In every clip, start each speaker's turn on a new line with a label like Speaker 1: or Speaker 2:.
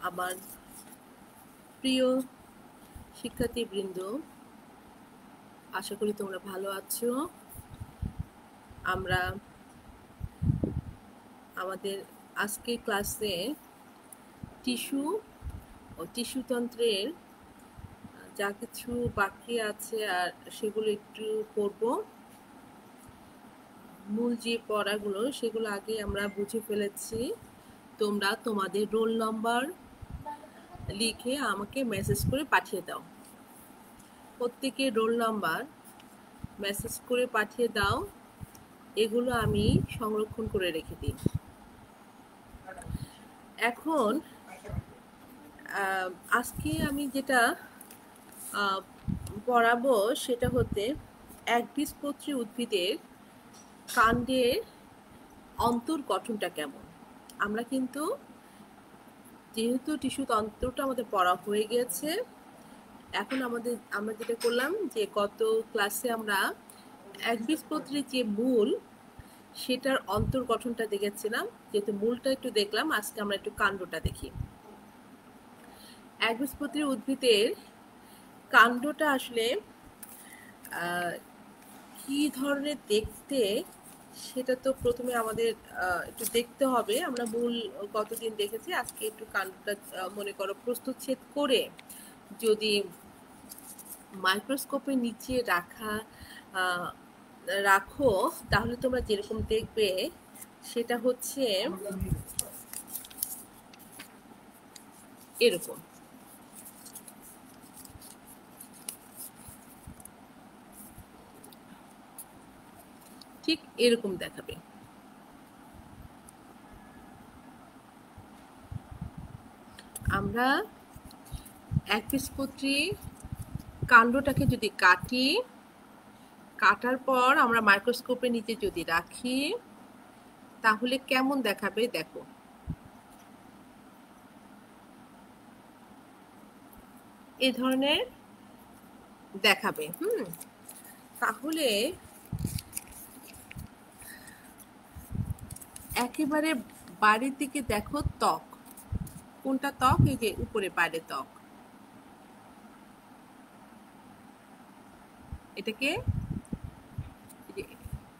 Speaker 1: আমার প্রিয় শিক্ষার্থীবৃন্দ, আশা করি তোমরা ভালো আছো। আমরা আমাদের আজকের ক্লাসে টিস্যু ও টিস্যুতন্ত্রের যা কিছু বাকি আছে আর সেগুলো একটু পড়ব। মূল যে পড়াগুলো সেগুলো আগে আমরা বুঝে ফেলেছি। তোমরা তোমাদের রোল নাম্বার লিখে আমাকে মেসেজ করে পাঠিয়ে দাও। প্রত্যেকের রোল নাম্বার মেসেজ করে পাঠিয়ে দাও, এগুলো আমি সংরক্ষণ করে রেখে দিই। এখন আজকে আমি যেটা পড়াবো সেটা হতে একবীজপত্রী উদ্ভিদের কাণ্ডের অন্তর্গঠনটা কেমন। আমরা কিন্তু যেহেতু টিস্যুতন্ত্রটা আমাদের পড়া হয়ে গিয়েছে, এখন আমরা যেটা করলাম যে গত ক্লাসে আমরা একবীজপত্রীর যে মূল সেটার অন্তর্গঠনটা দেখেছিলাম, যেহেতু মূলটা একটু দেখলাম, আজকে আমরা একটু কাণ্ডটা দেখি। একবীজপত্রী উদ্ভিদের কাণ্ডটা আসলে কি ধরনের দেখতে সেটা তো প্রথমে আমাদের একটু দেখতে হবে। আমরা মূল কতদিন দেখেছি, আজকে একটু কাণ্ডটা মনে করো প্রস্তুতচ্ছেদ করে যদি মাইক্রোস্কোপের নিচে রাখো তাহলে তোমরা যেরকম দেখবে সেটা হচ্ছে এরকম। ঠিক এরকম দেখাবে। আমরা একবীজপত্রী কাণ্ডটাকে যদি কাটার পর আমরা মাইক্রোস্কোপের নিচে যদি রাখি তাহলে কেমন দেখাবে দেখো। এই ধরনের দেখাবে। তাহলে একেবারে বাড়ির দিকে দেখো ত্বক, কোনটা ত্বক? এই যে উপরে বাইরে ত্বক, এটাকে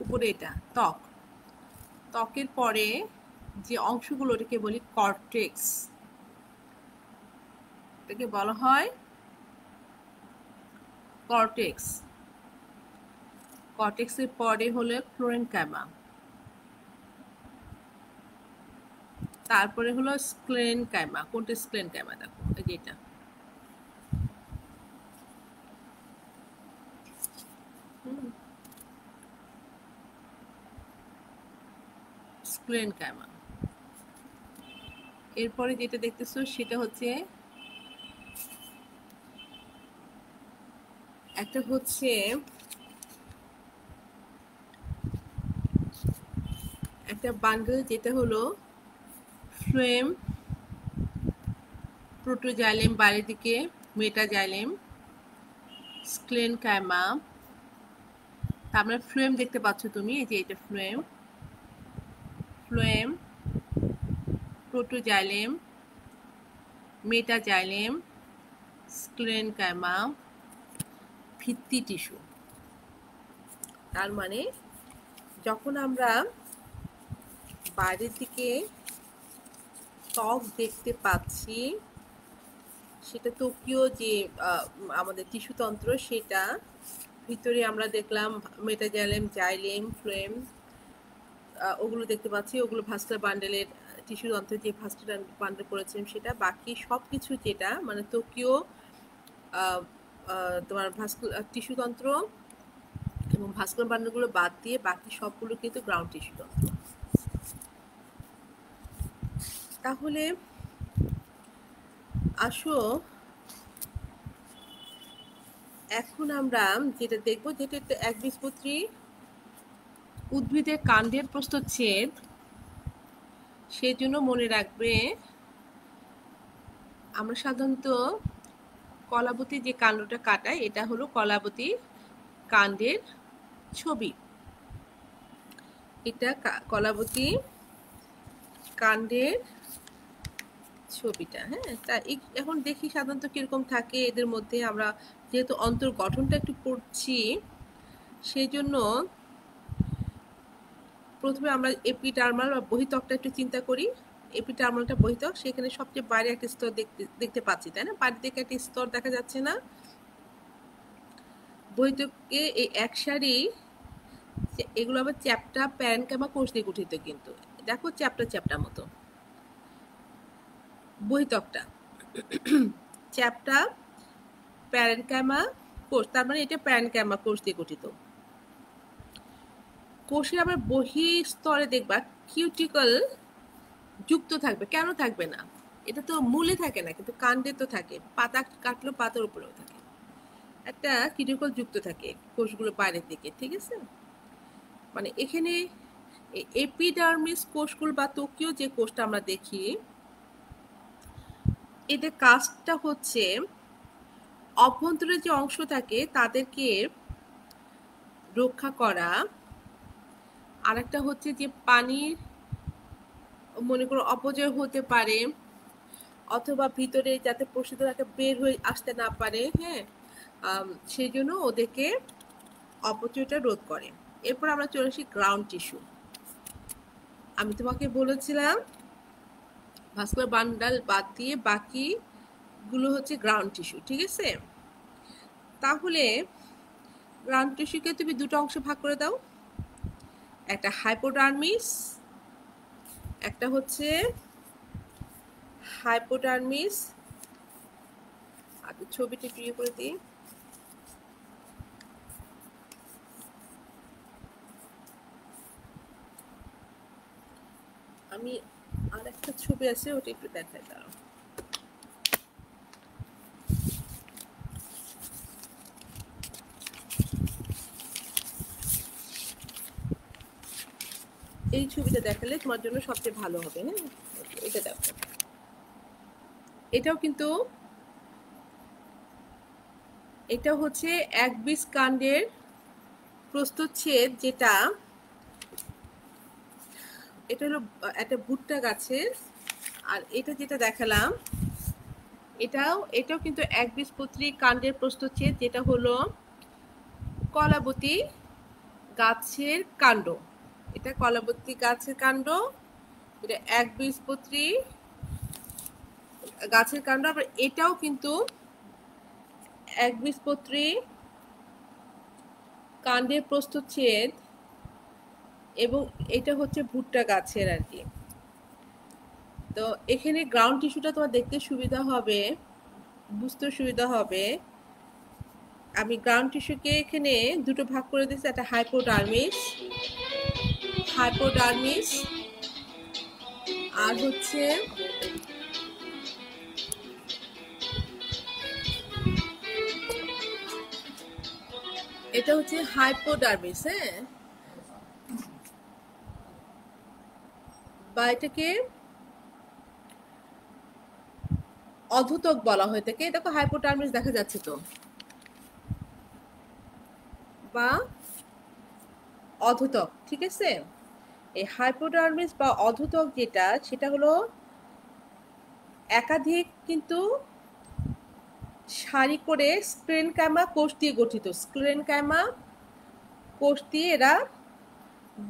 Speaker 1: উপরে এটা ত্বক। ত্বকের পরে যে অংশগুলো ওটাকে বলি কর্টেক্স, এটাকে বলা হয় কর্টেক্স। কর্টেক্সের পরে হলো ফ্লোরেনকাইমা, তারপরে হলো স্ক্লেনকাইমা। কোনটা স্ক্লেনকাইমা? দেখো এই যে এটা। স্ক্লেনকাইমা। এরপরে যেটা দেখতেছো সেটা হচ্ছে একটা বান্ডেল, যেটা হলো ফ্লোয়েম, প্রোটোজাইলেম বাইরের দিকে, মেটাজাইলেম, স্ক্লেনকাইমা। তারপরে ফ্লোয়েম দেখতে পাচ্ছ তুমি, এই যে এটা ফ্লোয়েম, প্রোটোজাইলেম, মেটাজাইলেম, স্ক্লেনকাইমা, ভিত্তি টিস্যু। তার মানে যখন আমরা বাইরের দিকে ত্বক দেখতে পাচ্ছি, সেটা ত্বকীয় যে আমাদের টিস্যুতন্ত্র, সেটা ভিতরে আমরা দেখলাম মেটাজাইলেম, জাইলেম, ফ্লোয়েম, ওগুলো দেখতে পাচ্ছি। ওগুলো ভাস্কুলার বান্ডেলের টিস্যুতন্ত্রে যে ভাস্কুলার বান্ডেল করেছিলাম সেটা। বাকি সব কিছু যেটা মানে ত্বকীয় তোমার টিস্যুতন্ত্র এবং ভাস্কুলার বান্ডেলগুলো বাদ দিয়ে বাকি সবগুলো কিন্তু গ্রাউন্ড টিস্যুতন্ত্র। তাহলে আসো এখন আমরা যেটা দেখব, যেটা একটা একবীজপত্রী উদ্ভিদের কাণ্ডের প্রস্থচ্ছেদ। সেই জন্য মনে রাখবে আমরা সাধারণত কলাবতী যে কাণ্ডটা কাটাই, এটা হলো কলাবতী কাণ্ডের ছবি। এটা কলাবতী কাণ্ডের ছবিটা, হ্যাঁ, তা এখন দেখি সাধারণত কিরকম থাকে এদের মধ্যে। আমরা যেহেতু অন্তর গঠনটা একটু পড়ছি, সেই জন্য প্রথমে আমরা এপিডার্মাল বা বহিত্বকটা একটু চিন্তা করি। এপিডার্মালটা বহিত্বক, সেখানে সবচেয়ে বাইরে একটা স্তর দেখতে পাচ্ছি, তাই না? বাইরে থেকে একটা স্তর দেখা যাচ্ছে না? বহিত্বকে এই এক সারি, এগুলো আবার চ্যাপ্টা প্যারেনকাইমা কোষ দিয়ে গঠিত। কিন্তু দেখো চ্যাপ্টা মতো বহিত্বকটা, চ্যাপ্টা প্যারেনকাইমা কোষ, তার মানে এটা প্যারেনকাইমা কোষ দিয়ে গঠিত। কোষের আবার বহিঃস্তরে দেখবা কিউটিকল যুক্ত থাকবে। কেন থাকবে না? এটা তো মূলে থাকে না, কিন্তু কাণ্ডে তো থাকে। পাতা কাটলো পাতার উপরেও থাকে, একটা কিউটিকল যুক্ত থাকে কোষগুলো বাইরে থেকে, ঠিক আছে? মানে এখানে এপিডার্মিস কোষগুলো বা ত্বকীয় যে কোষটা আমরা দেখি, এদের কাজটা হচ্ছে অভ্যন্তরে যে অংশ থাকে তাদেরকে রক্ষা করা, আরেকটা হচ্ছে যে পানির মনে করো অপচয় হতে পারে, অথবা ভিতরে যাতে প্রসিদ্ধ থাকে বের হয়ে আসতে না পারে, হ্যাঁ, সেই জন্য ওদেরকে অপচয়টা রোধ করে। এরপর আমরা চলে আসি গ্রাউন্ড টিস্যু। আমি তোমাকে বলেছিলাম ভাস্কুলার বান্ডাল বাদ দিয়ে বাকিগুলো হচ্ছে গ্রাউন্ড টিস্যু, ঠিক আছে? তাহলে গ্রাউন্ড টিস্যুকে তুমি দুটো অংশে ভাগ করে দাও, একটা হাইপোডার্মিস, একটা হচ্ছে হাইপোডার্মিস। আচ্ছা, ছবিটা একটু ইয়ে করে দিই। আমি আর একটা ছবি আছে, ওটা একটু দেখাই দাও। এই ছবিটা দেখালে তোমার জন্য সবচেয়ে ভালো হবে, হ্যাঁ? এটা দেখো, এটাও কিন্তু এটা হচ্ছে একবীজ কাণ্ডের প্রস্থচ্ছেদ, যেটা এটা হলো একটা ভুট্টা গাছের। আর এটা যেটা দেখালাম, এটাও কিন্তু একবীজপত্রী কাণ্ডের প্রস্থচ্ছেদ, যেটা হলো কলাবতী গাছের কাণ্ড। এটা কলাবতী গাছের কাণ্ড, এটা একবীজপত্রী গাছের কাণ্ড। আবার এটাও কিন্তু একবীজপত্রী কাণ্ডের প্রস্থচ্ছেদ, এবং এটা হচ্ছে ভুট্টা গাছের আর কি। তো এখানে গ্রাউন্ড টিস্যুটা তোমার দেখতে সুবিধা হবে, বুঝতে সুবিধা হবে। আমি গ্রাউন্ড টিস্যুকে এখানে দুটো ভাগ করে দিচ্ছি, একটা হাইপোডার্মিস আর হচ্ছে এটা হচ্ছে হাইপোডার্মিস, হ্যাঁ, বা এটাকে অধোতক বলা হয়ে থাকে। দেখো হাইপোডার্মিস দেখা যাচ্ছে তো, বা অধোতক, ঠিক আছে? এই হাইপোডার্মিস বা অধোতক যেটা, সেটা হলো একাধিক কিন্তু সারি করে স্ক্লেরেনকাইমা কোষ দিয়ে গঠিত। স্ক্লেরেনকাইমা কোষ দিয়ে এরা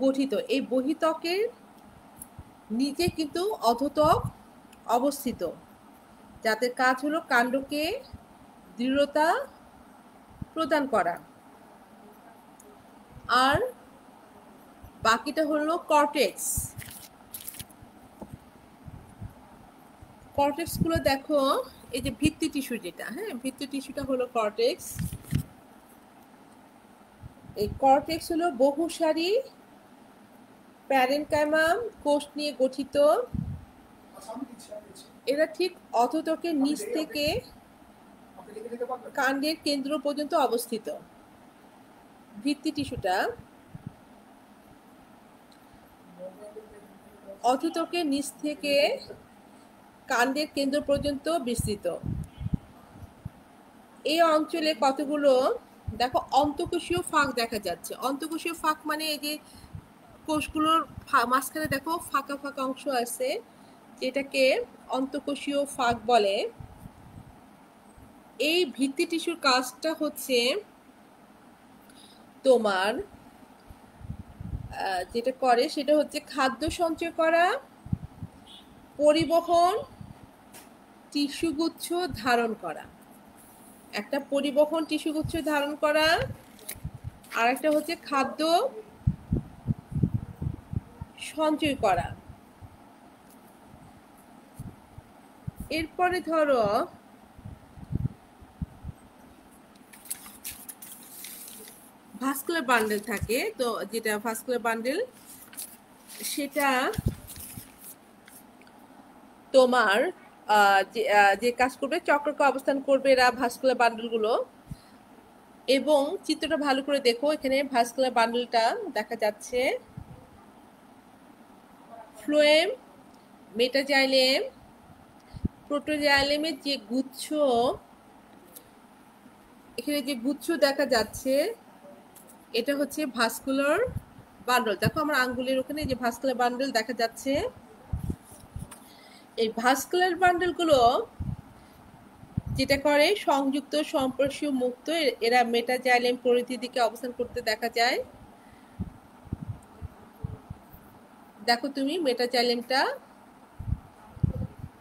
Speaker 1: গঠিত। এই বহিত্বকের নিচে কিন্তু অধোতক অবস্থিত, যাদের কাজ হলো কাণ্ডকে দৃঢ়তা প্রদান করা। আর বাকিটা হলো কর্টেক্স। কর্টেক্স গুলো দেখো, এই যে ভিত্তি টিস্যু যেটা, হ্যাঁ, ভিত্তি টিস্যুটা হলো কর্টেক্স। এই কর্টেক্স হলো বহুসারি প্যারেনকাইমা কোষ নিয়ে গঠিত। এরা ঠিক অধোতকের নিচ থেকে কাণ্ডের কেন্দ্র পর্যন্ত অবস্থিত। ভিত্তি টিস্যুটা অধোতকের নিচ থেকে কাণ্ডের কেন্দ্র পর্যন্ত বিস্তৃত। এই অঞ্চলে কতগুলো দেখো অন্তঃকোষীয় ফাঁক দেখা যাচ্ছে। অন্তঃকোষীয় ফাঁক মানে এই যে কোষগুলোর মাঝখানে দেখো ফাঁকা ফাঁকা অংশ আছে, যেটাকে অন্তঃকোষীয় ফাঁক বলে। এই ভিত্তি টিস্যুর কাজটা হচ্ছে তোমার যেটা করে সেটা হচ্ছে খাদ্য সঞ্চয় করা, পরিবহন, টিস্যুগুচ্ছ ধারণ করা। একটা পরিবহন টিস্যুগুচ্ছ ধারণ করা, আর একটা হচ্ছে খাদ্য সঞ্চয় করা। এরপরে ধরো ভাস্কুলার বান্ডেল থাকে, তো যেটা ভাস্কুলার বান্ডেল সেটা তোমার যে কাজ করবে চক্রাকার অবস্থান করবে এরা ভাস্কুলার বান্ডেলগুলো। এবং চিত্রটা ভালো করে দেখো, এখানে ভাস্কুলার বান্ডেলটা দেখা যাচ্ছে, ফ্লোয়েম, মেটাজাইলেম, প্রোটোজাইলেমের যে গুচ্ছ, এখানে যে গুচ্ছ দেখা যাচ্ছে এটা হচ্ছে ভাস্কুলার বান্ডেল। দেখো আমার আঙ্গুলের ওখানে যে ভাস্কুলার বান্ডেল দেখা যাচ্ছে। এই ভাস্কুলার বান্ডেলগুলো যেটা করে সংযুক্ত সম্প্রসারীয় মুক্ত, এরা মেটাজাইলেম পরিধির দিকে অবস্থান করতে দেখা যায়। দেখো তুমি মেটাজাইলেমটা,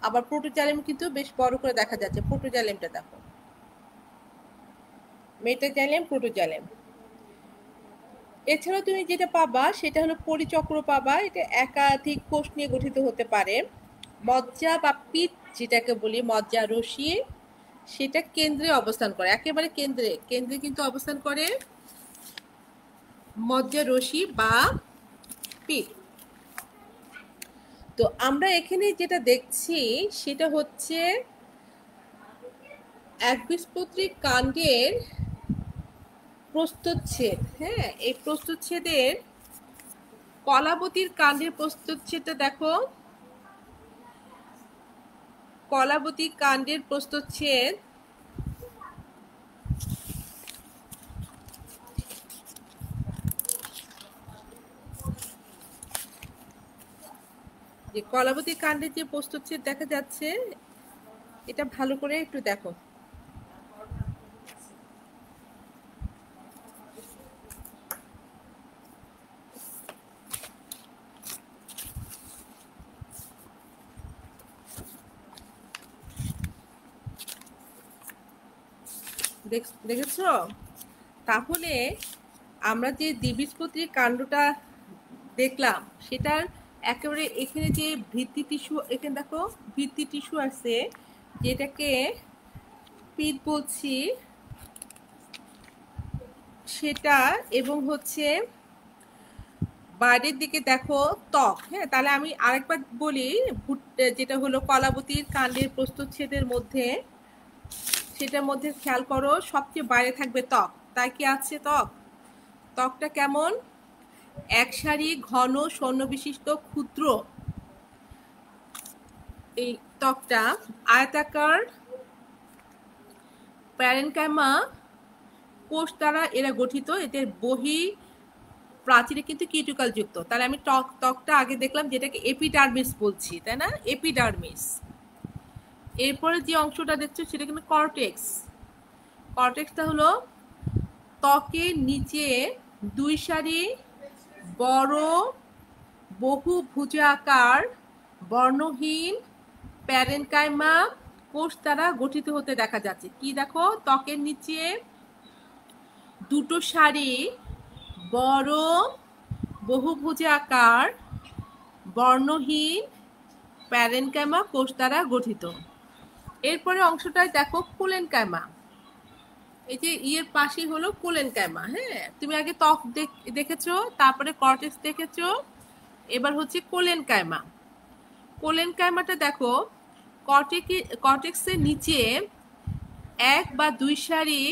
Speaker 1: আবার প্রোটোজাইলেম কিন্তু বেশ বড় করে দেখা যাচ্ছে। প্রোটোজাইলেমটা দেখো, মেটাজাইলেম, প্রোটোজাইলেম। এছাড়াও তুমি যেটা পাবা সেটা হলো পরিচক্র পাবা। এটা একাধিক কোষ নিয়ে গঠিত হতে পারে। মজ্জা বা পিত্ত যেটাকে বলি, মজ্জা রশ্মি, সেটা কেন্দ্রে অবস্থান করে, একেবারে কেন্দ্রে কিন্তু অবস্থান করে মজ্জা রশ্মি বা পিত্ত। তো আমরা এখানে যেটা দেখছি সেটা হচ্ছে একবীজপত্রী কাণ্ডের প্রস্থচ্ছেদ। হ্যাঁ, এই প্রস্থচ্ছেদের কলাবতীর কাণ্ডের প্রস্থচ্ছেদটা দেখো, কলাবতী কাণ্ডের প্রস্থচ্ছেদ যে কলাবতী কাণ্ডের যে প্রস্থচ্ছেদ দেখা যাচ্ছে, এটা ভালো করে একটু দেখো। দেখেছো? তাহলে আমরা যে দ্বিবীজপত্রী কাণ্ডটা দেখলাম সেটার একেবারে এখানে যে ভিত্তি টিস্যু, এখানে দেখো ভিত্তি টিস্যু আছে যেটাকে পিত্ত বলছি সেটা, এবং হচ্ছে বাইরের দিকে দেখো ত্বক। হ্যাঁ, তাহলে আমি আরেকবার বলি, যেটা হলো কলাবতীর কাণ্ডের প্রস্থচ্ছেদের মধ্যে, সেটার মধ্যে খেয়াল করো সবচেয়ে বাইরে থাকবে ত্বক। তাই কি আছে ত্বক? ত্বকটা কেমন? এক সারি ঘন সৈন্য বিশিষ্ট ক্ষুদ্র, এই ত্বকটা আয়তাকার প্যারেনকাইমা কোষ দ্বারা এরা গঠিত। এদের বহি প্রাচীরে কিন্তু কিউটিকল যুক্ত। তাহলে আমি ত্বকটা আগে দেখলাম যেটাকে এপিডার্মিস বলছি, তাই না? এপিডার্মিস। এরপরে যে অংশটা দেখছো সেটা কিন্তু কর্টেক্স। কর্টেক্সটা হলো ত্বকের নিচে দুই সারি বড় বহুভুজাকার বর্ণহীন প্যারেনকাইমা কোষ দ্বারা গঠিত হতে দেখা যাচ্ছে। কি দেখো, ত্বকের নিচে দুটো সারি বড় বহুভুজাকার বর্ণহীন প্যারেনকাইমা কোষ দ্বারা গঠিত। এরপরে অংশটায় দেখো কোলেনকাইমা। এই যে ইয়ের পাশে হলো কোলেনকাইমা। হ্যাঁ, তুমি আগে ত্বক দেখেছো, তারপরে কর্টেক্স দেখেছো, এবার হচ্ছে কোলেনকাইমা। কোলেনকাইমাটা দেখো, কর্টেক্সের নিচে এক বা দুই সারি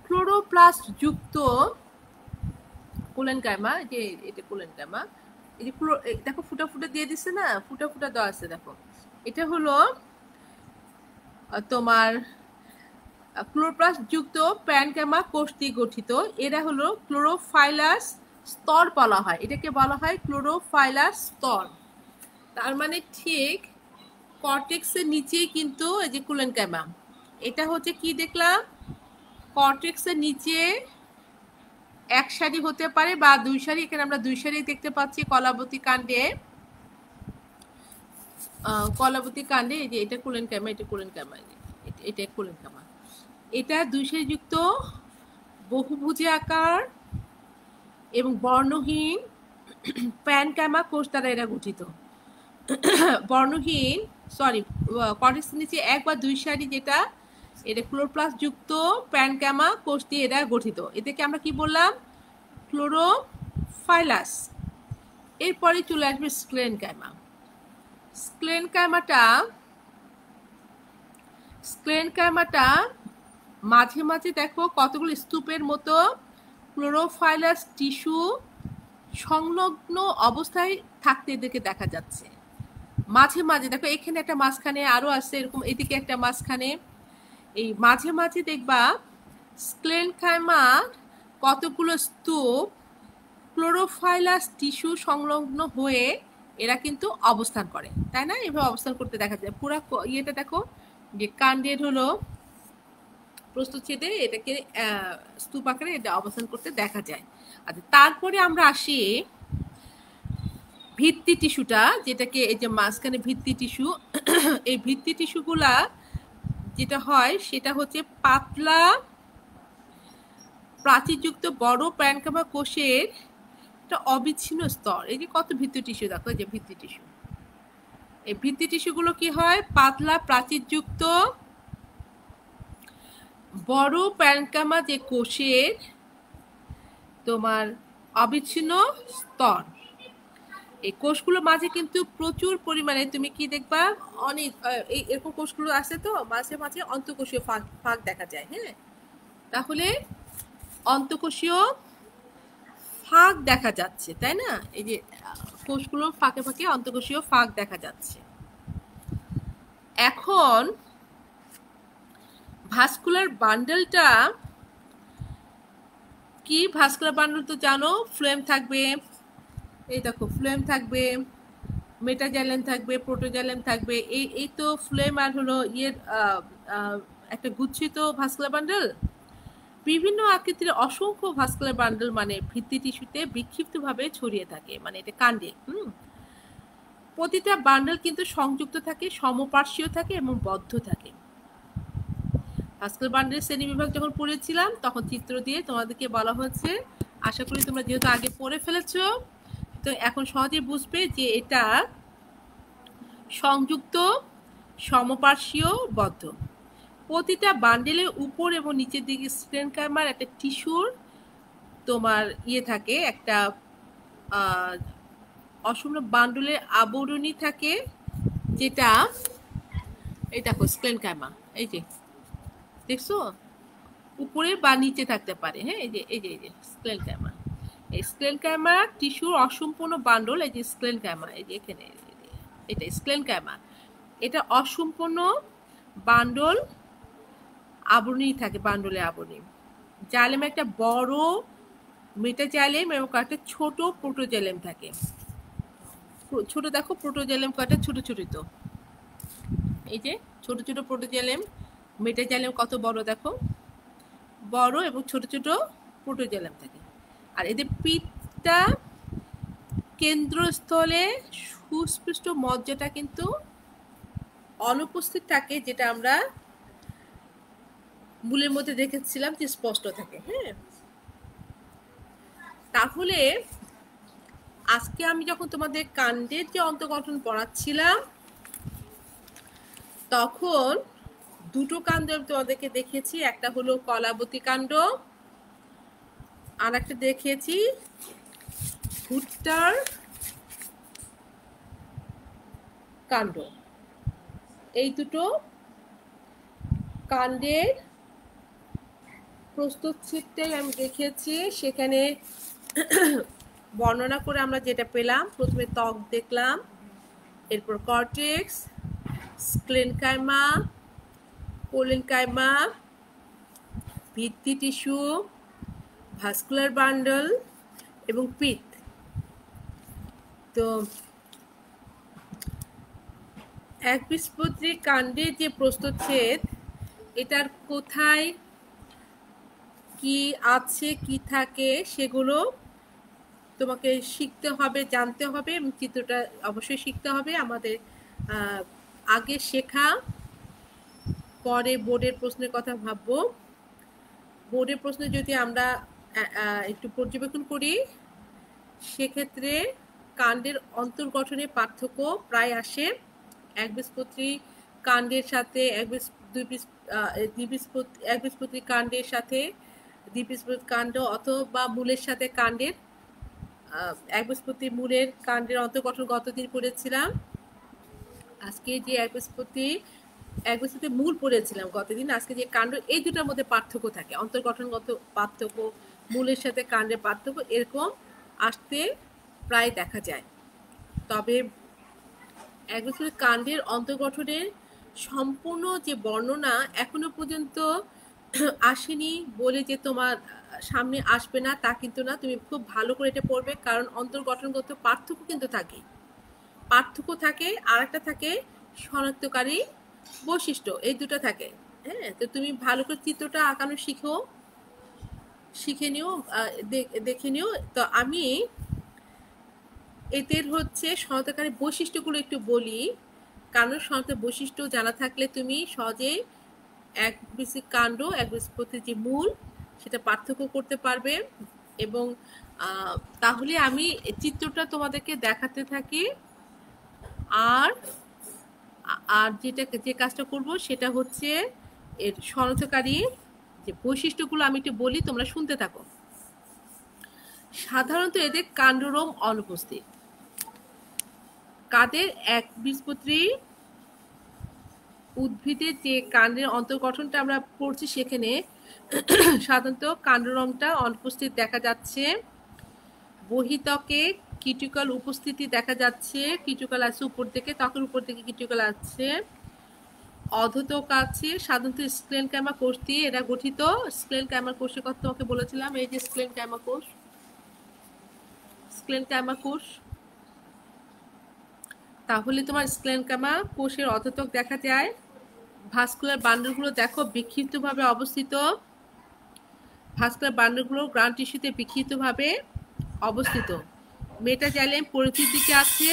Speaker 1: ক্লোরোপ্লাস্ট যুক্ত কোলেনকাইমা। যে এটা কোলেনকাইমা, এই যে দেখো ফুটা ফুটা দিয়ে দিচ্ছে না, ফুটা ফুটা দেওয়া আছে দেখো, এটা হলো তোমার ক্লোরোপ্লাস্ট যুক্ত প্যারেনকাইমা কোষ দিয়ে গঠিত। এরা হলো ক্লোরোফাইলাস স্তর বলা হয়, এটাকে বলা হয় ক্লোরোফাইলাস স্তর। তার মানে ঠিক কর্টেক্সের নিচেই কিন্তু এই যে কুলেনকাইমা, এটা হচ্ছে কি দেখলাম, কর্টেক্সের নিচে এক সারি হতে পারে বা দুই সারি, এখানে আমরা দুই সারি দেখতে পাচ্ছি কলাবতী কাণ্ডে। কলাবতী কাণ্ডে এই যে এটা কুলেনকাইমা, এটা কুলেনকাইমা, এটা কুলেনকাইমা, এটা দুই সারি যুক্ত বহুভুজি আকার এবং বর্ণহীন প্যানকাইমা কোষ দ্বারা এরা গঠিত। বর্ণহীন কর্টেক্সের নিচে এক বা দুই সারি যেটা, এটা ক্লোরোপ্লাস্ট যুক্ত প্যানকাইমা কোষ দিয়ে এরা গঠিত। এদেরকে আমরা কি বললাম, ক্লোরোফাইলাস। এরপরে চলে আসবে স্ক্লেনকাইমা। স্ক্লেনকাইমাটা মাঝে মাঝে দেখো কতগুলো স্তূপের মতো ক্লোরোফাইলাস টিস্যু সংলগ্ন অবস্থায় থাকতে এদেরকে দেখা যাচ্ছে। মাঝে মাঝে দেখো এখানে একটা মাঝখানে আরো আছে, এরকম এদিকে একটা মাঝখানে, এই মাঝে মাঝে দেখবা স্ক্লেনকাইমার কতগুলো স্তূপ ক্লোরোফাইলাস টিস্যু সংলগ্ন হয়ে এরা কিন্তু অবস্থান করে, তাই না? এভাবে অবস্থান করতে দেখা যায়। পুরো ইয়েটা দেখো যে কাণ্ডের হলো প্রস্থচ্ছেদে এটাকে স্তূপ আকারে এটা অবস্থান করতে দেখা যায়। আচ্ছা, তারপরে আমরা আসি ভিত্তি টিস্যুটা, যেটাকে এই যে মাঝখানে ভিত্তি টিস্যু, এই ভিত্তি টিস্যুগুলা যেটা হয় সেটা হচ্ছে পাতলা প্রাচীরযুক্ত বড় প্যানকাইমা কোষের একটা অবিচ্ছিন্ন স্তর। এই যে কত ভিত্তি টিস্যু দেখো, যে ভিত্তি টিস্যু, এই ভিত্তি টিস্যুগুলো কি হয়, পাতলা প্রাচীরযুক্ত বড় প্যানকাইমা যে কোষের তোমার অবিচ্ছিন্ন স্তর। এই কোষগুলো মাঝে কিন্তু প্রচুর পরিমাণে তুমি কি দেখবা, অনেক এরকম কোষগুলো আছে, তো মাঝে মাঝে অন্তঃকোষীয় ফাঁক দেখা যায়। হ্যাঁ, তাহলে অন্তঃকোষীয় ফাঁক দেখা যাচ্ছে, তাই না? এই যে কোষগুলোর ফাঁকে ফাঁকে অন্তঃকোষীয় ফাঁক দেখা যাচ্ছে। এখন ভাস্কুলার বান্ডেলটা কি? ভাস্কুলার বান্ডেল তো জানো, ফ্লোয়েম থাকবে, এই দেখো ফ্লোয়েম থাকবে, মেটাজাইলেম থাকবে, প্রোটোজাইলেম থাকবে। এই তো ফ্লোয়েম আর হলো একটা গুচ্ছিত ভাস্কুলার বান্ডেল। বিভিন্ন আকৃতির অসংখ্য ভাস্কুলার বান্ডেল মানে ভিত্তি টিস্যুতে বিক্ষিপ্তভাবে ছড়িয়ে থাকে, মানে এটা কাণ্ডে। প্রতিটা বান্ডেল কিন্তু সংযুক্ত থাকে, সমপার্শ্বীয় থাকে এবং বদ্ধ থাকে। ভাস্কুলার বান্ডেলের শ্রেণীবিভাগ যখন পড়েছিলাম তখন চিত্র দিয়ে তোমাদেরকে বলা হচ্ছে, আশা করি তোমরা যেহেতু আগে পড়ে ফেলেছো তো এখন সহজে বুঝবে যে এটা সংযুক্ত, সমপার্শ্বীয়, বদ্ধ। প্রতিটা বান্ডেলের উপর এবং নিচের দিকে স্ক্লেনকাইমার একটা টিস্যুর তোমার থাকে, একটা অসম্পূর্ণ বান্ডলের আবরণী থাকে, যেটা এই দেখো স্ক্লেনকাইমা, এই যে দেখছো উপরে বা নিচে থাকতে পারে। হ্যাঁ, এই যে স্ক্লেনকাইমা, এই স্ক্লেনকাইমা টিস্যুর অসম্পূর্ণ বান্ডল, এই যে স্ক্লেনকাইমা, এই যে এখানে এটা স্ক্লেনকাইমা, এটা অসম্পূর্ণ বান্ডল আবরণী থাকে, বান্ডলের আবরণী। জাইলেম একটা বড় মেটাজাইলেম এবং একটা ছোট প্রোটোজাইলেম থাকে। ছোট দেখো প্রোটোজাইলেম কয়টা ছোট ছোট, তো এই যে ছোট ছোট প্রোটোজাইলেম, মেটাজাইলেম কত বড় দেখো, বড়, এবং ছোট ছোট প্রোটোজাইলেম থাকে। আর এদের পিঠটা কেন্দ্রস্থলে সুস্পষ্ট মজ্জাটা কিন্তু অনুপস্থিত থাকে, যেটা আমরা মূলের মধ্যে দেখেছিলাম যে স্পষ্ট থাকে। হ্যাঁ, তাহলে আজকে আমি যখন তোমাদের কাণ্ডের যে অন্তর্গঠন পড়াচ্ছিলাম তখন দুটো কাণ্ড আমি তোমাদেরকে দেখিয়েছি, একটা হলো কলাবতী কাণ্ড, আর একটা দেখিয়েছি ভুট্টার কাণ্ড। এই দুটো কাণ্ডের প্রস্তুতচিত্রটাই আমি দেখিয়েছি, সেখানে বর্ণনা করে আমরা যেটা পেলাম, প্রথমে ত্বক দেখলাম, এরপর কর্টেক্স, স্ক্লেনকাইমা, কোলেনকাইমা, ভিত্তি টিস্যু, ভাস্কুলার বান্ডল এবং পিত্ত। তো একবীজপত্রী কাণ্ডের যে প্রস্থচ্ছেদ, এটার কোথায় কি আছে কি থাকে সেগুলো তোমাকে শিখতে হবে, জানতে হবে, এবং চিত্রটা অবশ্যই শিখতে হবে। আমাদের আগে শেখা, পরে বোর্ডের প্রশ্নের কথা ভাববো। বোর্ডের প্রশ্নে যদি আমরা একটু পর্যবেক্ষণ করি, সেক্ষেত্রে কাণ্ডের অন্তর্গঠনের পার্থক্য প্রায় আসে। একবীজপত্রী কাণ্ডের সাথে একবীজপত্রী কাণ্ডের সাথে দ্বিবীজপত্রী কাণ্ড অথবা মূলের সাথে কাণ্ডের একবীজপত্রী মূলের কাণ্ডের অন্তর্গঠন গতদিন পড়েছিলাম। আজকে যে একবীজপত্রী মূল পড়েছিলাম গতদিন। আজকে যে কাণ্ড, এই দুটার মধ্যে পার্থক্য থাকে, অন্তর্গঠনগত পার্থক্য, মূলের সাথে কাণ্ডের পার্থক্য এরকম আসতে প্রায় দেখা যায়। তবে একবীজপত্রী কাণ্ডের অন্তর্গঠনের সম্পূর্ণ যে বর্ণনা এখনো পর্যন্ত আসেনি বলে যে তোমার সামনে আসবে না তা কিন্তু না। তুমি খুব ভালো করে এটা পড়বে, কারণ অন্তর্গঠনগত পার্থক্য কিন্তু থাকে, আর একটা থাকে শনাক্তকারী বৈশিষ্ট্য, এই দুটো থাকে। হ্যাঁ, তো তুমি ভালো করে চিত্রটা আঁকানো শিখে নিও, দেখে নিও। তো আমি এদের শনাক্তকারী বৈশিষ্ট্যগুলো একটু বলি, কারণ শনাক্ত বৈশিষ্ট্য জানা থাকলে তুমি সহজে একবীজী কাণ্ড, একবীজপত্রী যে মূল, সেটা পার্থক্য করতে পারবে। এবং তাহলে আমি চিত্রটা তোমাদেরকে দেখাতে থাকি, আর যে কাজটা করব সেটা হচ্ছে এর শনাক্তকারী যে বৈশিষ্ট্যগুলো আমি একটু বলি, তোমরা শুনতে থাকো। সাধারণত এদের কাণ্ডরোম অনুপস্থিত। কাদের একবীজপত্রী উদ্ভিদের যে কাণ্ডের অন্তর্গঠনটা আমরা পড়ছি, সেখানে সাধারণত কাণ্ডরোমটা অনুপস্থিত দেখা যাচ্ছে। বহিত্বকে কিউটিকল উপস্থিতি দেখা যাচ্ছে, কিউটিকল আছে উপর দিকে, ত্বকের উপর দিকে কিউটিকল আছে। অধোতক আছে, সাধারণত স্ক্লেনকাইমা কোষ দিয়ে এরা গঠিত। স্ক্লেনকাইমা কোষের কথা তোমাকে বলেছিলাম, এই যে স্ক্লেনকাইমা কোষ। তাহলে তোমার স্ক্লেনকাইমা কোষের অধোতক দেখা যায়। ভাস্কুলার বান্ডলগুলো দেখো বিক্ষিপ্তভাবে অবস্থিত। ভাস্কুলার বান্ডলগুলো গ্রাউন্ড টিস্যুতে বিক্ষিপ্তভাবে অবস্থিত। মেটাজাইলেম পরিধির দিকে আছে,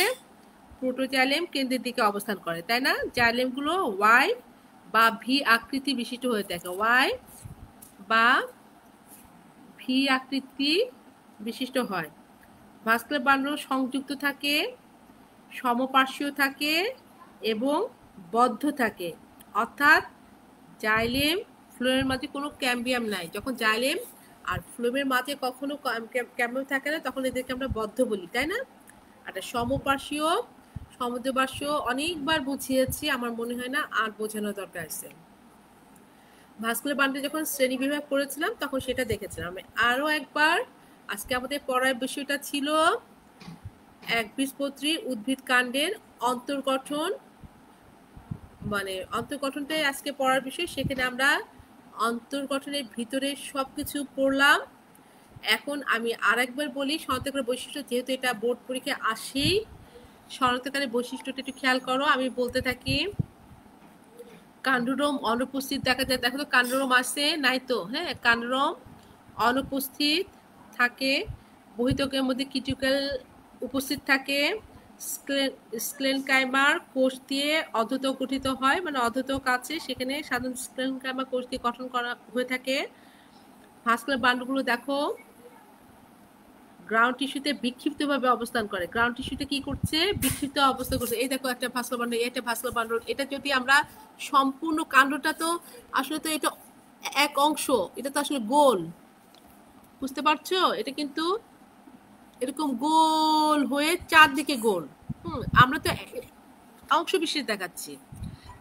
Speaker 1: প্রোটোজাইলেম কেন্দ্রের দিকে অবস্থান করে, তাই না? জাইলেমগুলো ওয়াই বা ভি আকৃতি বিশিষ্ট হয়ে থাকে, ওয়াই বা ভি আকৃতি বিশিষ্ট হয়। ভাস্কুলার বান্ডল সংযুক্ত থাকে, সমপার্শ্বীয় থাকে এবং বদ্ধ থাকে, অর্থাৎ জাইলেম ফ্লোয়েমের মাঝে কোনো ক্যাম্বিয়াম নাই। যখন জাইলেম আর ফ্লোয়েমের মাঝে কখনো ক্যাম্বিয়াম থাকে না, তখন এদেরকে আমরা বদ্ধ বলি, তাই না? আর সমপার্শ্বীয়, সমুদ্রপার্শ্বীয় অনেকবার বুঝিয়েছি, আমার মনে হয় না আর বোঝানোর দরকার আছে। ভাস্কুলার বান্ডল যখন শ্রেণী বিভাগ করেছিলাম তখন সেটা দেখেছিলাম। আরও একবার, আজকে আমাদের পড়ার বিষয়টা ছিল একবীজপত্রী উদ্ভিদ কাণ্ডের অন্তর্গঠন, মানে অন্তর্গঠনটাই আজকে পড়ার বিষয়। সেখানে আমরা অন্তর্গঠনের ভিতরে সবকিছু পড়লাম। এখন আমি আরেকবার বলি শনাক্তকারী বৈশিষ্ট্য, যেহেতু এটা বোর্ড পরীক্ষায় আসেই। শনাক্তকারী বৈশিষ্ট্যটা একটু খেয়াল করো, আমি বলতে থাকি। কাণ্ডরোম অনুপস্থিত দেখা যায়, দেখো তো কাণ্ডরোম আছে নাই তো? হ্যাঁ, কাণ্ডরোম অনুপস্থিত থাকে। বহিত্বকের মধ্যে কিউটিকল উপস্থিত থাকে। স্ক্লেনকাইমার কোষ দিয়ে অধোতক গঠিত হয়, মানে অধোতক আছে, সেখানে সাধারণত স্ক্লেনকাইমার কোষ দিয়ে গঠন করা হয়ে থাকে। ভাস্কুলার বান্ডলগুলো দেখো গ্রাউন্ড টিস্যুতে বিক্ষিপ্তভাবে অবস্থান করে। গ্রাউন্ড টিস্যুতে কি করছে? বিক্ষিপ্ত অবস্থা করছে। এই দেখো একটা ভাস্কুলার বান্ডল, এটা ভাস্কুলার বান্ডল। এটা যদি আমরা সম্পূর্ণ কাণ্ডটা, তো আসলে তো এটা এক অংশ, এটা তো আসলে গোল, বুঝতে পারছো? এটা কিন্তু এরকম গোল হয়ে চারদিকে গোল। আমরা তো অংশ বিশেষ দেখাচ্ছি,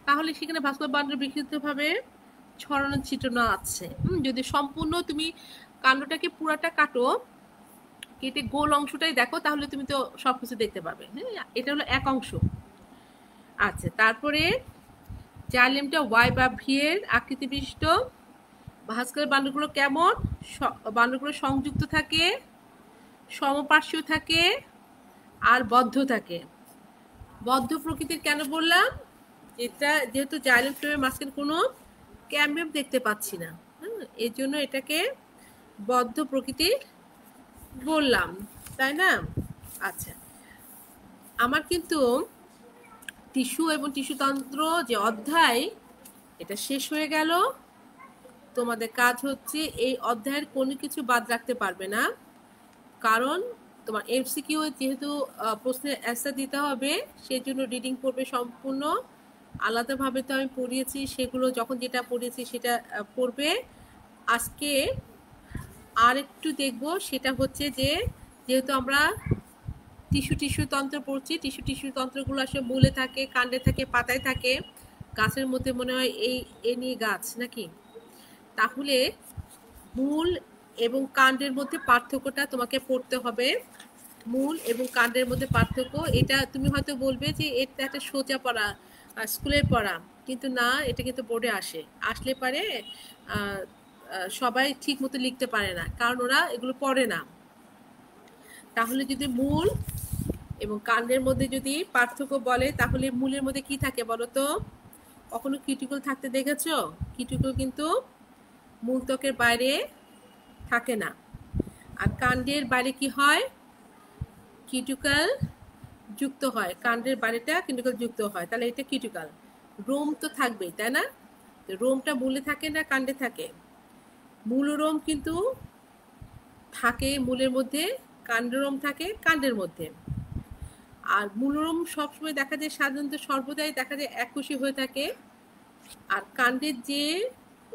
Speaker 1: তাহলে সেখানে ভাস্কুলার বান্ডল বিক্ষিপ্তভাবে ছড়ানো ছিটানো আছে। যদি সম্পূর্ণ তুমি কাণ্ডটাকে পুরাটা কাটো, কেটে গোল অংশটাই দেখো, তাহলে তুমি তো সবকিছু দেখতে পাবে। হ্যাঁ, এটা হলো এক অংশ। আচ্ছা, তারপরে জাইলেমটা ওয়াই বা ভি এর আকৃতি বিশিষ্ট। ভাস্কুলার বান্ডলগুলো কেমন? বান্ডলগুলো সংযুক্ত থাকে, সমপার্শ্বীয় থাকে আর বদ্ধ থাকে। বদ্ধ প্রকৃতির কেন বললাম? এটা যেহেতু জাইলেম ফ্লোয়েমের মাঝখানে কোনো ক্যাম্বিয়াম দেখতে পাচ্ছি না, এর জন্য এটাকে বদ্ধ প্রকৃতির বললাম, তাই না? আচ্ছা, আমার কিন্তু টিস্যু এবং টিস্যুতন্ত্র যে অধ্যায়, এটা শেষ হয়ে গেল। তোমাদের কাজ হচ্ছে এই অধ্যায়ের কোনো কিছু বাদ রাখতে পারবে না, কারণ তোমার এমসিকিউ যেহেতু প্রশ্নের অ্যান্সার দিতে হবে, সেই জন্য রিডিং পড়বে সম্পূর্ণ আলাদাভাবে। তো আমি পড়িয়েছি, সেগুলো যখন যেটা পড়িয়েছি সেটা পড়বে। আজকে আর একটু দেখব, সেটা হচ্ছে যে যেহেতু আমরা টিস্যুতন্ত্র পড়ছি, টিস্যুতন্ত্রগুলো আসলে মূলে থাকে, কাণ্ডে থাকে, পাতায় থাকে। গাছের মধ্যে মনে হয় এই নিয়ে গাছ নাকি? তাহলে মূল এবং কাণ্ডের মধ্যে পার্থক্যটা তোমাকে পড়তে হবে। মূল এবং কাণ্ডের মধ্যে পার্থক্য, এটা তুমি হয়তো বলবে যে এটা একটা সোজা পড়া, স্কুলের পড়া, কিন্তু না, এটা কিন্তু বোর্ডে আসলে পারে সবাই ঠিক মতো লিখতে পারে না, কারণ ওরা এগুলো পড়ে না। তাহলে যদি মূল এবং কাণ্ডের মধ্যে যদি পার্থক্য বলে, তাহলে মূলের মধ্যে কি থাকে বলো তো? কখনো কিউটিকল থাকতে দেখেছো? কিউটিকল কিন্তু মূল ত্বকের বাইরে থাকে না। আর কাণ্ডের বাইরে কি হয়? কিউটিকল যুক্ত হয়, কাণ্ডের বাইরেটা কিউটিকল যুক্ত হয়, তাহলে এটা কিউটিকল। রোম তো থাকবেই, তাই না? রোমটা মূলে থাকে না কাণ্ডে থাকে? মূল রোম কিন্তু থাকে মূলের মধ্যে, কাণ্ডরোম থাকে কাণ্ডের মধ্যে। আর মূলরোম সবসময় দেখা যায়, সাধারণত সর্বদাই দেখা যায় এককোষী হয়ে থাকে, আর কাণ্ডের যে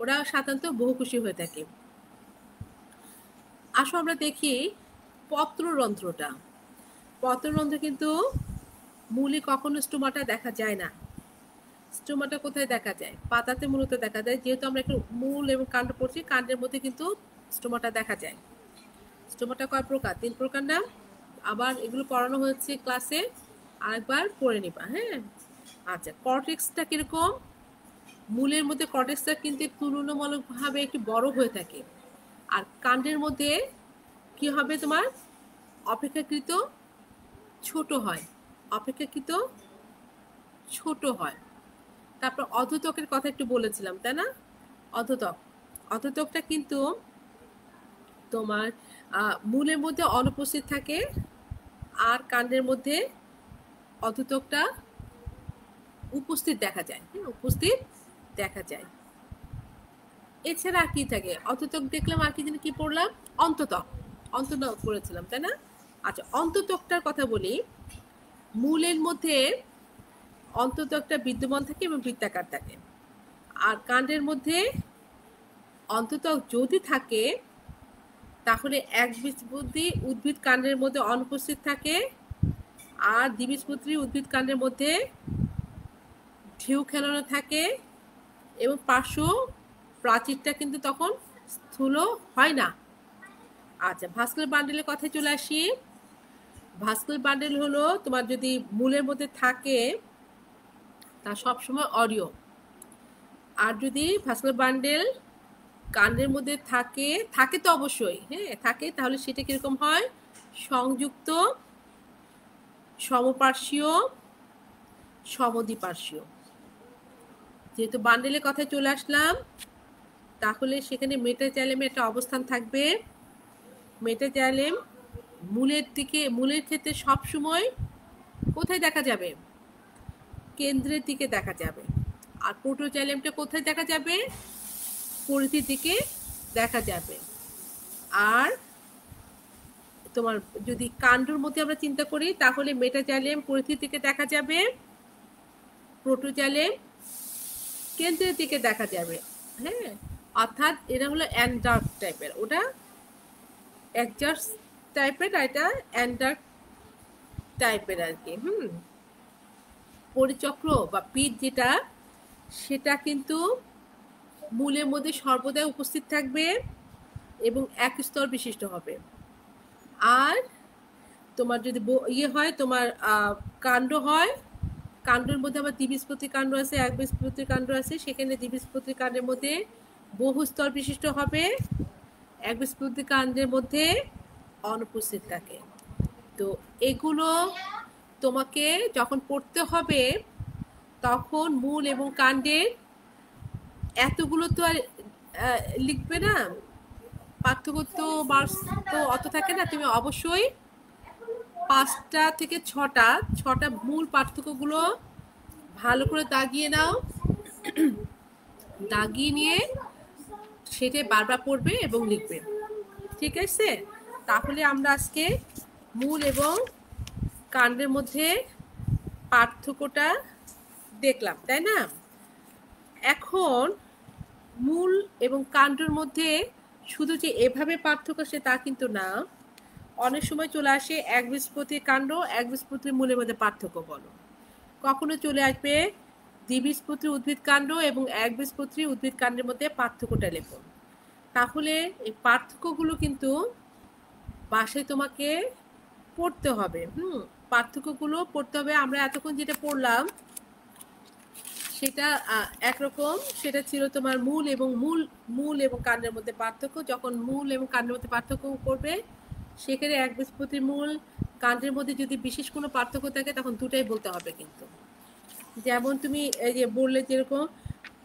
Speaker 1: ওরা সাধারণত বহুকোষী হয়ে থাকে। আসো আমরা দেখি পত্ররন্ধ্রটা। পত্ররন্ধ্র কিন্তু মূলে কখনো স্টোমাটা দেখা যায় না। স্টোমাটা কোথায় দেখা যায়? পাতাতে মূলত দেখা যায়। যেহেতু আমরা একটু মূল এবং কাণ্ড পড়ছি, কাণ্ডের মধ্যে কিন্তু স্টোমাটা দেখা যায়। স্টোমাটা কয় প্রকার? 3 প্রকার না? আবার এগুলো পড়ানো হয়েছে ক্লাসে, আরেকবার পড়ে নিবা, হ্যাঁ? আচ্ছা, কর্টেক্সটা কিরকম? মূলের মধ্যে কর্টেক্সটা কিন্তু তুলনামূলকভাবে একটু বড় হয়ে থাকে, আর কাণ্ডের মধ্যে কি হবে তোমার? অপেক্ষাকৃত ছোট হয়, অপেক্ষাকৃত ছোট হয়। তারপর অধোত্বকের কথা একটু বলেছিলাম, তাই না? অধোত্বকটা কিন্তু তোমার মূলের মধ্যে অনুপস্থিত থাকে, আর কাণ্ডের মধ্যে অধোত্বকটা উপস্থিত দেখা যায়, উপস্থিত দেখা যায়। এছাড়া আর কি থাকে? অন্ততক দেখলাম, আর কি যেন কি পড়লাম? অন্ততক পড়েছিলাম, তাই না? আচ্ছা, অন্ততকটার কথা বলি। মূলের মধ্যে অন্ততকটা বিদ্যমান থাকে এবং বৃত্তাকার থাকে, আর কাণ্ডের মধ্যে অন্ততক যদি থাকে, তাহলে একবীজপত্রী উদ্ভিদ কাণ্ডের মধ্যে অনুপস্থিত থাকে, আর দ্বিবীজপত্রী উদ্ভিদ কাণ্ডের মধ্যে ঢেউ খেলানো থাকে, এবং পার্শ্ব প্রাচীরটা কিন্তু তখন স্থূল হয় না। আচ্ছা, ভাস্কুলার বান্ডেলের কথায় চলে আসি। ভাস্কুলার বান্ডেল হলো তোমার যদি মূলের মধ্যে থাকে, তা সবসময় অডিও। আর যদি ভাস্কুলার বান্ডেল কাণ্ডের মধ্যে থাকে তো অবশ্যই, হ্যাঁ থাকে, তাহলে সেটা কিরকম হয়? সংযুক্ত, সমপার্শ্বীয়, সমদ্বিপার্শ্বীয়। যেহেতু বান্ডেলের কথায় চলে আসলাম, তাহলে সেখানে মেটাজাইলেমের একটা অবস্থান থাকবে। মেটাজাইলেম মূলের ক্ষেত্রে সবসময় কোথায় দেখা যাবে? কেন্দ্রের দিকে দেখা যাবে। আর প্রোটোজাইলেমটা কোথায় দেখা যাবে? পরিধির দিকে দেখা যাবে। আর তোমার যদি কাণ্ডের মধ্যে আমরা চিন্তা করি, তাহলে মেটাজাইলেম পরিধির দিকে দেখা যাবে, প্রোটোজাইলেম কেন্দ্রের দিকে দেখা যাবে, হ্যাঁ। অর্থাৎ এরা হলো অ্যান্ডার্ক টাইপের, ওটা একজার্স টাইপের, এটা অ্যান্ডার্ক টাইপের আর কি। পরিচক্র বা পিঠ যেটা, সেটা কিন্তু মূলের মধ্যে সর্বদাই উপস্থিত থাকবে এবং এক স্তর বিশিষ্ট হবে। আর তোমার যদি হয়, তোমার কাণ্ড হয়, কাণ্ডের মধ্যে আবার দ্বিবীজপত্রী কাণ্ড আছে, একবীজপত্রী কাণ্ড আছে। সেখানে দ্বিবীজপত্রী কাণ্ডের মধ্যে বহু স্তর বিশিষ্ট হবে, একবীজপত্রী কাণ্ডের মধ্যে অনুপস্থিত থাকে। তো এগুলো তোমাকে যখন পড়তে হবে, তখন মূল এবং কাণ্ডের এতগুলো তো আর লিখবে না, পার্থক্য তো মার্কস তো অত থাকে না। তুমি অবশ্যই 5টা থেকে 6টা মূল পার্থক্যগুলো ভালো করে দাগিয়ে নাও, দাগিয়ে নিয়ে সেটা বারবার পড়বে এবং লিখবে, ঠিক আছে? তাহলে আমরা আজকে মূল এবং কাণ্ডের মধ্যে পার্থক্যটা দেখলাম, তাই না? এখন মূল এবং কাণ্ডের মধ্যে শুধু যে এভাবে পার্থক্য সে তা কিন্তু না, অনেক সময় চলে আসে একবীজপত্রী কাণ্ড একবীজপত্রী মূলের মধ্যে পার্থক্য বলো, কখনো চলে আসবে দ্বিবীজপত্রী উদ্ভিদ কাণ্ড এবং একবীজপত্রী উদ্ভিদ কাণ্ডের মধ্যে পার্থক্যটা লেখো। তাহলে এই পার্থক্যগুলো কিন্তু বাসায় তোমাকে পড়তে হবে। পার্থক্যগুলো পড়তে হবে। আমরা এতক্ষণ যেটা পড়লাম সেটা একরকম, সেটা ছিল তোমার মূল এবং কাণ্ডের মধ্যে পার্থক্য। যখন মূল এবং কাণ্ডের মধ্যে পার্থক্য করবে সেখানে একবীজপত্রী মূল কাণ্ডের মধ্যে যদি বিশেষ কোনো পার্থক্য থাকে তখন দুটাই বলতে হবে কিন্তু। যেমন তুমি এই যে বললে যেরকম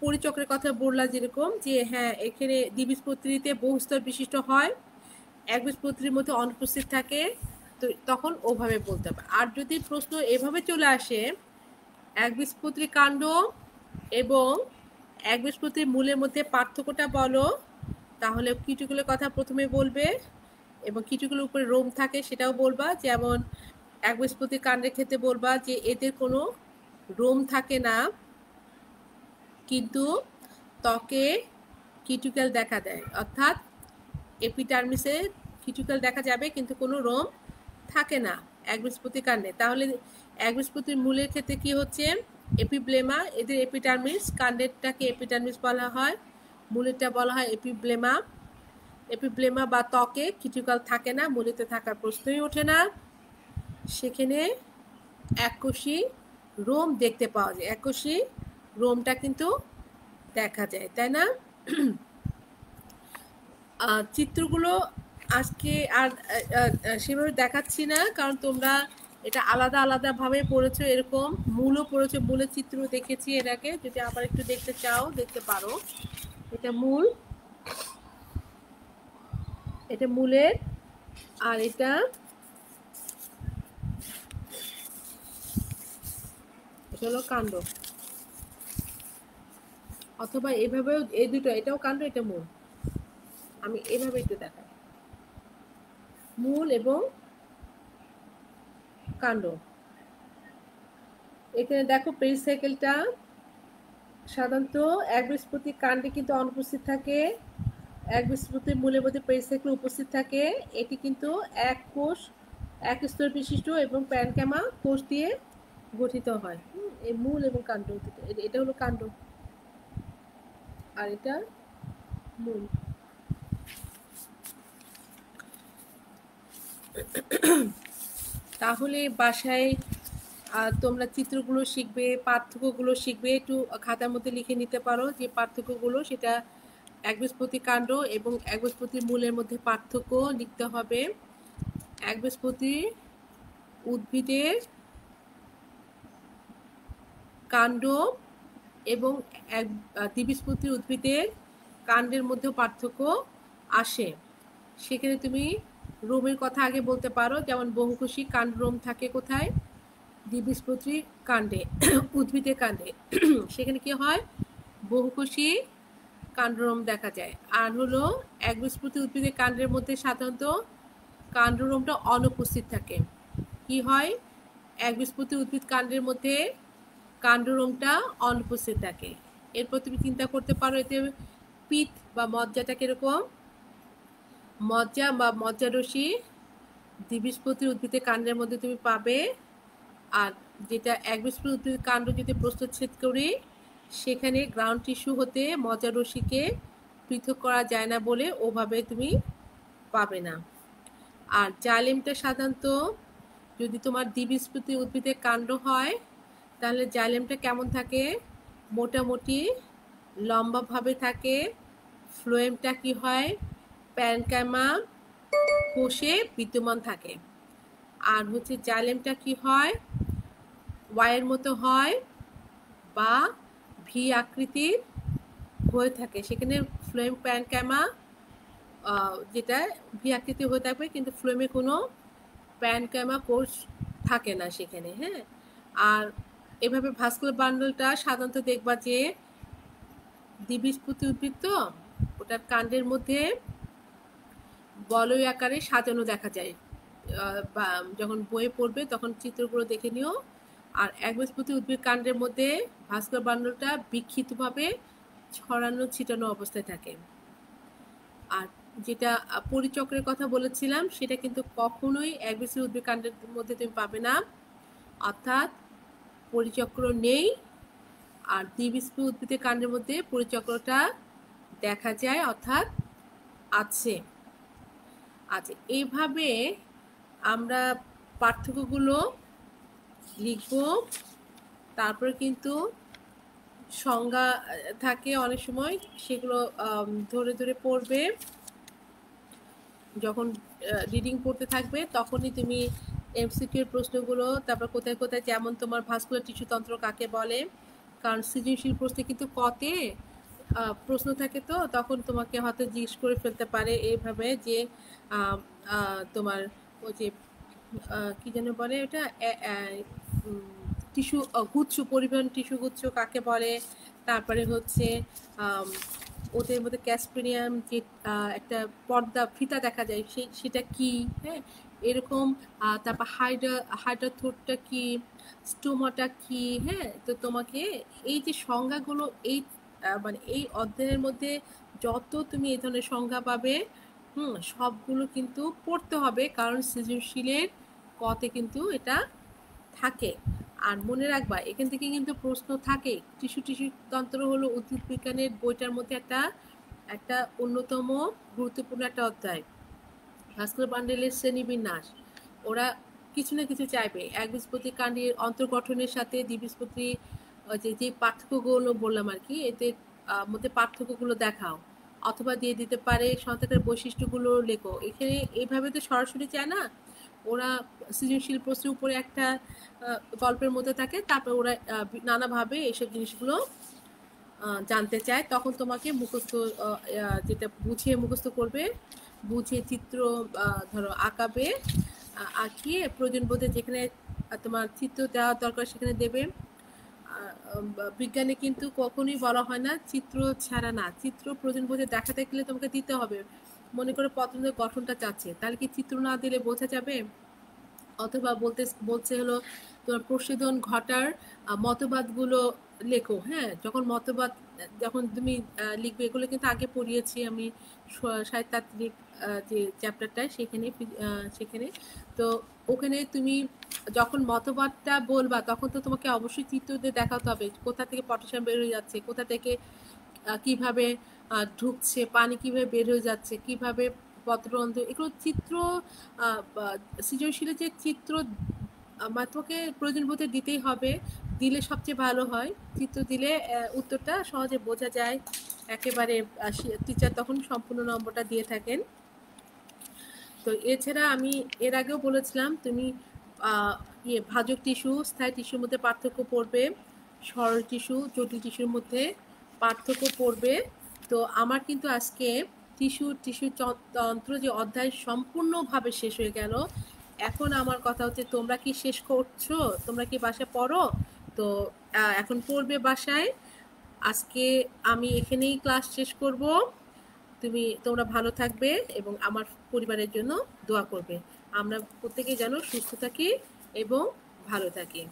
Speaker 1: পরিচক্রের কথা বললা, যেরকম যে হ্যাঁ এখানে দ্বিবীজপত্রীতে বহুস্তর বিশিষ্ট হয়, একবীজপত্রীর মধ্যে অনুপস্থিত থাকে, তো তখন ওভাবে বলতে হবে। আর যদি প্রশ্ন এভাবে চলে আসে একবীজপত্রী কাণ্ড এবং একবীজপত্রী মূলের মধ্যে পার্থক্যটা বলো, তাহলে কীটগুলোর কথা প্রথমে বলবে এবং কীটগুলোর উপরে রোম থাকে সেটাও বলবা। যেমন একবীজপত্রী কাণ্ডের ক্ষেত্রে বলবা যে এদের কোনো রোম থাকে না, কিন্তু ত্বকে কিউটিকল দেখা দেয়, অর্থাৎ এপিডার্মিসে কিউটিকল দেখা যাবে কিন্তু কোনো রোম থাকে না একবীজপত্রী কাণ্ডে। তাহলে একবীজপত্রীর মূলের ক্ষেত্রে কি হচ্ছে, এপিব্লেমা, এদের এপিডার্মিস, কাণ্ডেরটাকে এপিডার্মিস বলা হয়, মূলেরটা বলা হয় এপিব্লেমা। এপিব্লেমা বা ত্বকে কিউটিকল থাকে না, মূলেতে থাকার প্রশ্নই ওঠে না, সেখানে এককোষী রোম দেখতে পাওয়া যায়, এককোষী রোমটা কিন্তু দেখা যায়, তাই না? চিত্রগুলো আজকে আর সেভাবে দেখাচ্ছি না, কারণ তোমরা এটা আলাদা আলাদাভাবে পড়েছো, এরকম মূলও পড়েছো, মূলের চিত্র দেখেছি এর আগে, যদি আবার একটু দেখতে চাও দেখতে পারো। এটা মূল, এটা মূলের, আর এটা হলো কাণ্ড, অথবা এভাবেও, এই দুটো, এটাও কাণ্ড এটা মূল। আমি এভাবে একটু দেখাই মূল এবং কাণ্ড। এখানে দেখো পেরিসাইকেলটা সাধারণত একবীজপত্রী কাণ্ডে কিন্তু অনুপস্থিত থাকে, একবীজপত্রী মূলের মধ্যে পেরিসাইকেল উপস্থিত থাকে। এটি কিন্তু এক কোষ, এক স্তর বিশিষ্ট এবং প্যানক্যামা কোষ দিয়ে গঠিত হয়। এই মূল এবং কাণ্ড, এটা হলো কাণ্ড আর এটা মূল। তাহলে বাসায় তোমরা চিত্রগুলো শিখবে, পার্থক্যগুলো শিখবে, একটু খাতার মধ্যে লিখে নিতে পারো যে পার্থক্যগুলো, সেটা একবীজপত্রী কাণ্ড এবং একবীজপত্রী মূলের মধ্যে পার্থক্য লিখতে হবে। একবীজপত্রী উদ্ভিদের কাণ্ড এবং দ্বিবীজপত্রী উদ্ভিদের কাণ্ডের মধ্যে পার্থক্য আসে। সেখানে তুমি রোমের কথা আগে বলতে পারো, যেমন বহুকোষী কাণ্ড রোম থাকে কোথায়, দ্বিবীজপত্রী কাণ্ডে, উদ্ভিদের কাণ্ডে, সেখানে কি হয়, বহুকোষী কাণ্ডরোম দেখা যায়। আর হলো একবীজপত্রী উদ্ভিদের কাণ্ডের মধ্যে সাধারণত কাণ্ডরোমটা অনুপস্থিত থাকে। কি হয়, একবীজপত্রী উদ্ভিদ কাণ্ডের মধ্যে কাণ্ডরোমটা অনুপস্থিত থাকে। এরপর তুমি চিন্তা করতে পারো এতে পিত বা মজ্জাটা কিরকম, মজ্জা বা মজ্জারসি দ্বিবীজপত্রী উদ্ভিদের কাণ্ডের মধ্যে তুমি পাবে। আর যেটা একবীজপত্রী উদ্ভিদ কাণ্ড যদি প্রস্থচ্ছেদ করি, সেখানে গ্রাউন্ড টিস্যু হতে মজ্জারসিকে পৃথক করা যায় না বলে ওভাবে তুমি পাবে না। আর জাইলেমটা সাধারণত যদি তোমার দ্বিবীজপত্রী উদ্ভিদের কাণ্ড হয়, তাহলে জাইলেমটা কেমন থাকে, মোটামুটি লম্বাভাবে থাকে। ফ্লোয়েমটা কি হয়, প্যানক্যামা কোষে বিদ্যমান থাকে। আর হচ্ছে জাইলেমটা কি হয়, ওয়াইয়ের মতো হয়, বা ভি আকৃতির হয়ে থাকে, সেখানে ফ্লোয়েম প্যানক্যামা যেটা ভি আকৃতি হয়ে থাকবে, কিন্তু ফ্লোয়েমে কোনো প্যানক্যামা কোষ থাকে না সেখানে। হ্যাঁ, আর এভাবে ভাস্কুলার বান্ডলটা সাধারণত দেখবা যে দ্বিবীজপত্রী উদ্ভিদ, তো ওটার কাণ্ডের মধ্যে বলয় আকারে সাজানো দেখা যায়। বা যখন বইয়ে পড়বে তখন চিত্রগুলো দেখে নিও। আর একবীজপত্রী উদ্ভিদ কাণ্ডের মধ্যে ভাস্কুলার বান্ডলটা বিক্ষিপ্তভাবে ছড়ানো ছিটানো অবস্থায় থাকে। আর যেটা পরিচক্রের কথা বলেছিলাম সেটা কিন্তু কখনোই একবীজপত্রী উদ্ভিদ কাণ্ডের মধ্যে তুমি পাবে না, অর্থাৎ পরিচক্র নেই। আর দ্বিবীজপত্রী উদ্ভিদের কাণ্ডের মধ্যে পরিচক্রটা দেখা যায়, অর্থাৎ আছে। আচ্ছা, এইভাবে আমরা পার্থক্যগুলো লিখব। তারপরে কিন্তু সংজ্ঞা থাকে অনেক সময়, সেগুলো ধরে ধরে পড়বে। যখন রিডিং পড়তে থাকবে তখনই তুমি এমসিকিউর প্রশ্নগুলো, তারপর কোথায় কোথায়, যেমন তোমার ভাস্কুলার টিস্যু তন্ত্র কাকে বলে, কারণ সৃজনশীল প্রশ্নে কিন্তু কতে প্রশ্ন থাকে, তো তখন তোমাকে হয়তো জিজ্ঞেস করে ফেলতে পারে এইভাবে যে তোমার ওই যে কি যেন বলে ওটা, টিস্যু গুচ্ছ, পরিবহন টিস্যু গুচ্ছ কাকে বলে, তারপরে হচ্ছে ওদের মধ্যে ক্যাসপেরিয়াম যে একটা পর্দা ফিতা দেখা যায় সেটা কি, হ্যাঁ এরকম। তারপর হাইড্রাথ্রোটটা কি, স্টোমাটা কি, হ্যাঁ। তো তোমাকে এই যে সংজ্ঞাগুলো, এই মানে এই অধ্যায়ের মধ্যে যত তুমি এই ধরনের সংজ্ঞা পাবে, সবগুলো কিন্তু পড়তে হবে, কারণ সৃজনশীলের কতে কিন্তু এটা থাকে। আর মনে রাখবা এখান থেকে কিন্তু প্রশ্ন থাকে। টিস্যু তন্ত্র হলো উদ্ভিদ বিজ্ঞানের বইটার মধ্যে একটা অন্যতম গুরুত্বপূর্ণ একটা অধ্যায়। ভাস্কুলার বান্ডেলের শ্রেণীবিন্যাস, ওরা কিছু না কিছু চাইবে একবীজপত্রী কাণ্ডের অন্তর্গঠনের সাথে দ্বিবীজপত্রী যে পার্থক্যগুলো বললাম আর কি, এতে মধ্যে পার্থক্যগুলো দেখাও, অথবা দিয়ে দিতে পারে সন্তানের বৈশিষ্ট্যগুলো লেখো। এখানে এইভাবে তো সরাসরি চায় না, ওরা সৃজনশীল প্রশ্নের উপরে একটা গল্পের মধ্যে থাকে, তারপর ওরা নানাভাবে এইসব জিনিসগুলো জানতে চায়। তখন তোমাকে মুখস্থ যেটা বুঝিয়ে মুখস্থ করবে, বুঝিয়ে চিত্র ধরো আঁকাবে, আঁকিয়ে প্রয়োজন বোধে যেখানে তোমার চিত্র দেওয়া দরকার সেখানে দেবে। বিজ্ঞানে কিন্তু কখনোই বলা হয় না চিত্র ছাড়া না, চিত্র প্রয়োজন বোধে দেখাতে গেলে তোমাকে দিতে হবে। মনে করো পতনের গঠনটা চাচ্ছে, তাহলে কি চিত্র না দিলে বোঝা যাবে? অথবা বলছে হলো তোমার প্রশোধন ঘটার মতবাদগুলো লেখো। হ্যাঁ, যখন তুমি লিখবে, এগুলো কিন্তু আগে পড়িয়েছি আমি সাহিত্যতাত্ত্বিক যে চ্যাপ্টারটায়, সেখানে তো ওখানে তুমি যখন মতবাদটা বলবা তখন তো তোমাকে অবশ্যই চিত্র দিয়ে দেখাতে হবে, কোথা থেকে পটাশিয়াম বের হয়ে যাচ্ছে, কোথা থেকে কিভাবে ঢুকছে, পানি কিভাবে বের হয়ে যাচ্ছে, কিভাবে পত্ররন্ধ্র, এগুলো চিত্র সৃজনশীলের যে চিত্র তোমাকে প্রয়োজন বোধে দিতেই হবে, দিলে সবচেয়ে ভালো হয়। চিত্র দিলে উত্তরটা সহজে বোঝা যায় একেবারে, টিচার তখন সম্পূর্ণ নম্বরটা দিয়ে থাকেন। তো এছাড়া আমি এর আগেও বলেছিলাম তুমি ভাজক টিস্যু, স্থায়ী টিস্যুর মধ্যে পার্থক্য পড়বে, সরল টিস্যু, জটিল টিস্যুর মধ্যে পার্থক্য পড়বে। তো আমার কিন্তু আজকে টিস্যু তন্ত্র যে অধ্যায় সম্পূর্ণভাবে শেষ হয়ে গেল। এখন আমার কথা হচ্ছে, তোমরা কি শেষ করছো? তোমরা কি বাসায় পড়ো? তো এখন পড়বে বাসায়। আজকে আমি এখানেই ক্লাস শেষ করব। তোমরা ভালো থাকবে এবং আমার পরিবারের জন্য দোয়া করবে। আমরা প্রত্যেকেই যেন সুস্থ থাকি এবং ভালো থাকি।